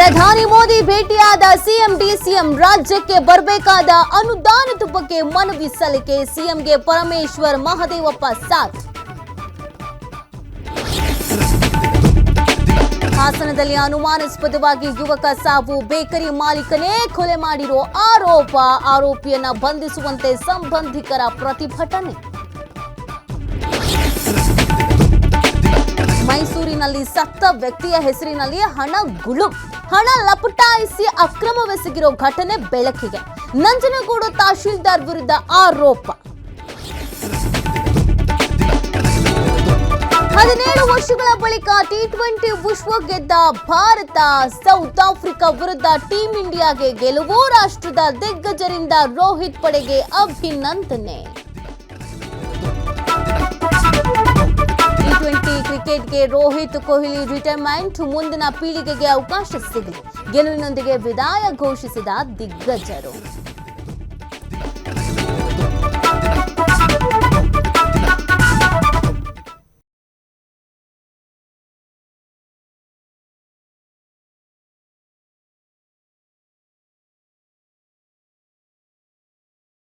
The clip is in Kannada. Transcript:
ಪ್ರಧಾನಿ ಮೋದಿ ಭೇಟಿಯಾದ ಸಿಎಂ ಡಿಸಿಎಂ ರಾಜ್ಯಕ್ಕೆ ಬರಬೇಕಾದ ಅನುದಾನದ ಬಗ್ಗೆ ಮನವಿ ಸಲ್ಲಿಕೆ ಸಿಎಂಗೆ ಪರಮೇಶ್ವರ್ ಮಹದೇವಪ್ಪ ಸಾಥ್. ಹಾಸನದಲ್ಲಿ ಅನುಮಾನಾಸ್ಪದವಾಗಿ ಯುವಕ ಸಾವು, ಬೇಕರಿ ಮಾಲೀಕನೇ ಕೊಲೆ ಮಾಡಿರೋ ಆರೋಪಿಯನ್ನ ಬಂಧಿಸುವಂತೆ ಸಂಬಂಧಿಕರ ಪ್ರತಿಭಟನೆ. ಮೈಸೂರಿನಲ್ಲಿ ಸತ್ತ ವ್ಯಕ್ತಿಯ ಹೆಸರಿನಲ್ಲಿ ಹಣ ಲಪಟಾಯಿಸಿ ಅಕ್ರಮವೆಸಗಿರೋ ಘಟನೆ ಬೆಳಕಿಗೆ. ನಂಜನಗೂಡು ತಹಶೀಲ್ದಾರ್ ವಿರುದ್ಧ ಆರೋಪ. 17 ವರ್ಷಗಳ ಬಳಿಕ ಟಿ20 ವಿಶ್ವ ಗೆದ್ದ ಭಾರತ ಸೌತ್ ಆಫ್ರಿಕಾ ವಿರುದ್ಧ ಟೀಂ ಇಂಡಿಯಾಗೆ ಗೆಲುವು. ರಾಷ್ಟ್ರದ ದಿಗ್ಗಜರಿಂದ ರೋಹಿತ್ ಪಡೆಗೆ ಅಭಿನಂದನೆ. ಟಿ20 ಕ್ರಿಕೆಟ್ಗೆ ರೋಹಿತ್ ಕೊಹ್ಲಿ ರಿಟೈರ್ಮೆಂಟ್, ಮುಂದಿನ ಪೀಳಿಗೆಗೆ ಅವಕಾಶ ಸಿಗಲಿ. ಗೆಲುವಿನೊಂದಿಗೆ ವಿದಾಯ ಘೋಷಿಸಿದ ದಿಗ್ಗಜರು.